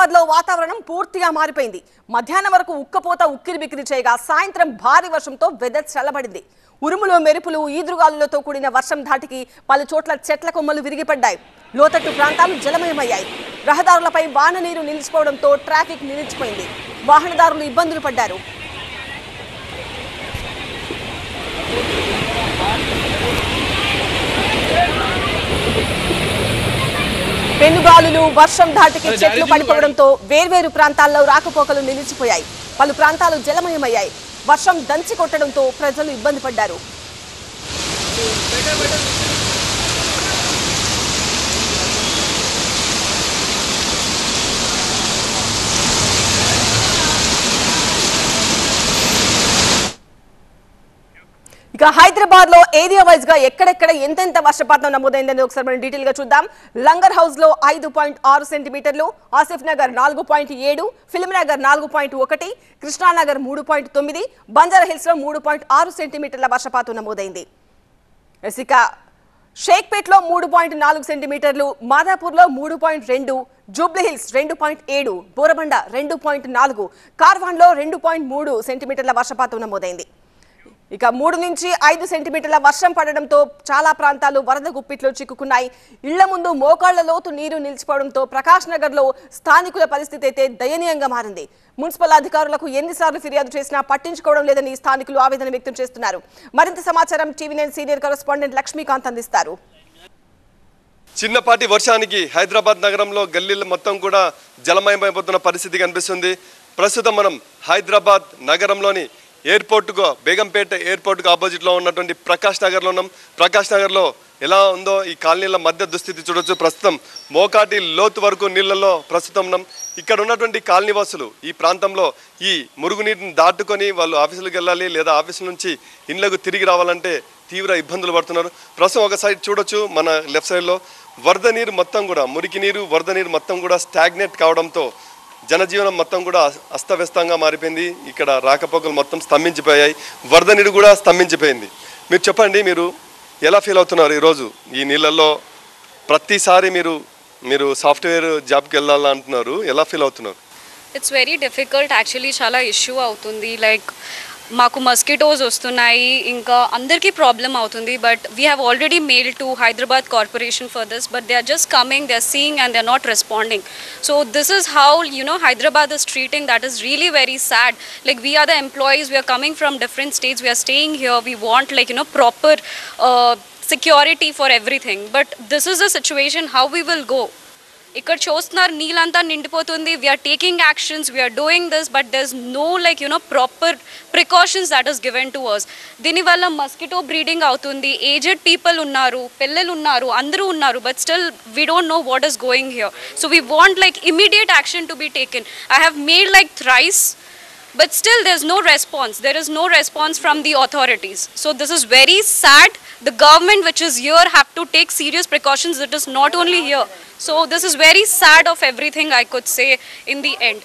హైదరాబాద్ లో వాతావరణం పూర్తిగా మారిపోయింది. మధ్యాహ్నం వరకు ఉక్కపోత ఉక్కిరిబిక్కిరి చేయగా సాయంత్రం భారీ వర్షంతో వెదర్ చల్లబడింది. ఉరుములు మెరుపులు ఈదురుగాలులతో కూడిన వర్షం ధాటికి పలు చోట్ల చెట్ల కొమ్మలు విరిగిపడ్డాయి. లోతట్టు ప్రాంతాలు జలమయమయ్యాయి. రహదారులపై వాన నీరు నిలిచిపోవడంతో ట్రాఫిక్ నిలిచిపోయింది. వాహనదారులు ఇబ్బందులు పడ్డారు. పెనుగాలులు వర్షం ధాటికి చెట్లు పడిపోవడంతో వేర్వేరు ప్రాంతాల్లో రాకపోకలు నిలిచిపోయాయి. పలు ప్రాంతాలు జలమయమయ్యాయి. వర్షం దంచి కొట్టడంతో ప్రజలు ఇబ్బంది పడ్డారు. ఇక హైదరాబాద్ లో ఏరియా వైజ్ గా ఎక్కడెక్కడ ఎంతెంత వర్షపాతం నమోదైందని ఒకసారి మనం డీటెయిల్ గా చూద్దాం. లంగర్ హౌస్ లో 5.6 సెంటీమీటర్లు, ఆసిఫ్ నగర్ 4.7, ఫిల్మ్ నగర్ 4.1, కృష్ణానగర్ 3.9, బంజారా హిల్స్ లో 3.6 సెంటీమీటర్ల వర్షపాతం నమోదైంది. ఇక షేక్పేట్ లో 3.4 సెంటీమీటర్లు, మాదాపూర్ లో 3.2, జూబ్లీ హిల్స్ 2.7, బోరబండ 2.4, కార్వాన్ లో 2.3 సెంటీమీటర్ల వర్షపాతం నమోదైంది. ఇక 3 నుంచి 5 సెంటీమీటర్ల వర్షం పడడంతో చాలా ప్రాంతాలు వరద గుప్పిట్లో చిక్కుకున్నాయి. ఇళ్ల ముందు మోకాళ్ల లోతు నీరు నిలిచిపోవడంతో ప్రకాష్ నగర్ లో స్థానికుల పరిస్థితి అయితే దయనీయంగా మారింది. మున్సిపల్ అధికారులకు ఎన్నిసార్లు ఫిర్యాదు చేసినా పట్టించుకోవడం లేదని స్థానికులు ఆవేదన వ్యక్తం చేస్తున్నారు. మరింత సమాచారం టీవీ9 సీనియర్ కరెస్పాండెంట్ లక్ష్మీకాంత్ అందిస్తారు. చిన్నపాటి వర్షానికి హైదరాబాద్ నగరంలో గల్లీలు మొత్తం కూడా జలమయమైపోతున్న పరిస్థితి కనిపిస్తుంది. ప్రస్తుతం మనం హైదరాబాద్ నగరంలోని ఎయిర్పోర్టుకు బేగంపేట ఎయిర్పోర్టుకు ఆపోజిట్లో ఉన్నటువంటి ప్రకాష్ నగర్లో ఉన్నాం. ప్రకాష్ నగర్లో ఎలా ఉందో ఈ కాలనీల మధ్య దుస్థితి చూడొచ్చు. ప్రస్తుతం మోకాటి లోతు వరకు నీళ్లలో ప్రస్తుతం ఉన్నాం. ఇక్కడ ఉన్నటువంటి కాలనీవాసులు ఈ ప్రాంతంలో ఈ మురుగునీటిని దాటుకొని వాళ్ళు ఆఫీసులకు వెళ్ళాలి, లేదా ఆఫీసుల నుంచి ఇళ్లకు తిరిగి రావాలంటే తీవ్ర ఇబ్బందులు పడుతున్నారు. ప్రస్తుతం ఒక సైడ్ చూడొచ్చు, మన లెఫ్ట్ సైడ్లో వరద నీరు మొత్తం కూడా, మురికి నీరు వరద నీరు మొత్తం కూడా స్టాగ్నేట్ కావడంతో జనజీవనం మొత్తం కూడా అస్తవ్యస్తంగా మారిపోయింది. ఇక్కడ రాకపోకలు మొత్తం స్తంభించిపోయాయి, వరద నీరు కూడా స్తంభించిపోయింది. మీరు చెప్పండి, మీరు ఎలా ఫీల్ అవుతున్నారు ఈరోజు ఈ నీళ్ళల్లో? ప్రతిసారి మీరు సాఫ్ట్వేర్ జాబ్కి వెళ్ళాలంటున్నారు, ఎలా ఫీల్ అవుతున్నారు? It's very difficult actually. చాలా ఇష్యూ అవుతుంది. లైక్ మాకు మస్కిటోస్ వస్తున్నాయి, ఇంకా అందరికీ ప్రాబ్లం అవుతుంది. But we have already mail to Hyderabad corporation for this, but they are just coming, they are seeing and they are not responding. So this is how Hyderabad is treating. That is really very sad. Like, we are the employees, we are coming from different states, we are staying here, we want proper security for everything, but this is the situation. How we will go? ఇక్కడ చూస్తున్నారు నీళ్ళంతా నిండిపోతుంది. We are taking actions, we are doing this, but there is no proper precautions that is given to us. దీనివల్ల mosquito breeding అవుతుంది. Aged people ఉన్నారు, పిల్లలు ఉన్నారు, అందరూ ఉన్నారు, but still we don't know what is going here. So we want immediate action to be taken. I have made thrice, but still there's no response. There is no response from the authorities. So this is very sad. The government which is here have to take serious precautions. It is not only here. So this is very sad of everything, I could say, in the end.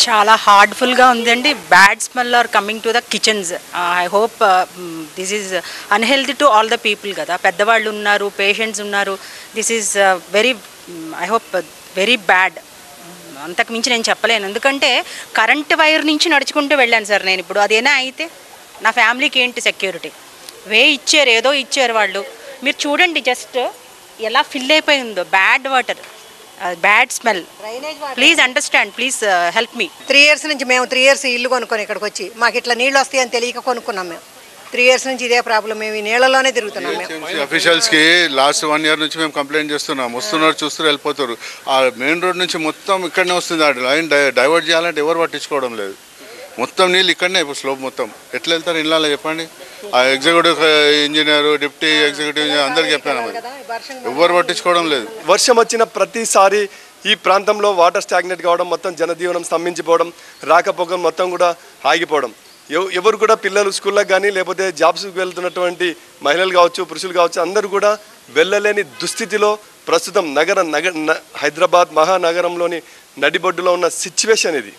చాలా హార్డ్ఫుల్గా ఉందండి. Bad smell are coming to the kitchens. I hope this is unhealthy to all the people కదా. పెద్దవాళ్ళు ఉన్నారు, patients ఉన్నారు. This is very, I hope very bad. అంతకు మించి నేను చెప్పలేను, ఎందుకంటే కరెంట్ వైర్ నుంచి నడుచుకుంటూ వెళ్ళాను సార్ నేను. ఇప్పుడు అదేనా అయితే నా ఫ్యామిలీకి ఏంటి సెక్యూరిటీ? ఇచ్చారు, ఏదో ఇచ్చారు వాళ్ళు. మీరు చూడండి జస్ట్ ఎలా ఫిల్ అయిపోయిందో. Bad water, bad smell. Please understand, please help me. 3 years నుంచి మేము 3 years ఇల్లు కొనుక్కొని ఇక్కడికి వచ్చి మాకు ఇట్లా నీళ్ళు వస్తాయని తెలియక కొనుక్కున్నాం. మేము 3 years నుంచి ఇదే ప్రాబ్లం. మేము ఈ నీళ్ళలోనే తిరుగుతున్నాం. మేము అఫీషియల్స్కి లాస్ట్ 1 year నుంచి మేము కంప్లైంట్ చేస్తున్నాం. వస్తున్నారు, చూస్తారు, వెళ్ళిపోతారు. ఆ మెయిన్ రోడ్ నుంచి మొత్తం ఇక్కడనే వస్తుంది. ఆ లైన్ డైవర్ట్ చేయాలంటే ఎవరు పట్టించుకోవడం లేదు. మొత్తం నీళ్ళు ఇక్కడనే, ఇప్పుడు స్లోప్ మొత్తం ఎట్లా వెళ్తారు ఇళ్ళలో చెప్పండి? ఆ executive engineer, deputy executive engineer అందరికి చెప్పాను, ఎవరు పట్టించుకోవడం లేదు. వర్షం వచ్చిన ప్రతిసారి ఈ ప్రాంతంలో వాటర్ స్టాగ్నేట్ కావడం, మొత్తం జనజీవనం స్తంభించిపోవడం, రాకపోకలు మొత్తం కూడా ఆగిపోవడం. ఎవరు కూడా పిల్లలు స్కూళ్ళకి కానీ లేకపోతే జాబ్స్కి వెళ్తున్నటువంటి మహిళలు కావచ్చు, పురుషులు కావచ్చు, అందరూ కూడా వెళ్ళలేని దుస్థితిలో ప్రస్తుతం హైదరాబాద్ మహానగరంలోని నడిబొడ్డులో ఉన్న సిచ్యువేషన్ ఇది.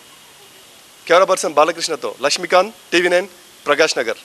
కెమెరా పర్సన్ బాలకృష్ణతో లక్ష్మీకాంత్, టీవీ9, ప్రకాష్ నగర్.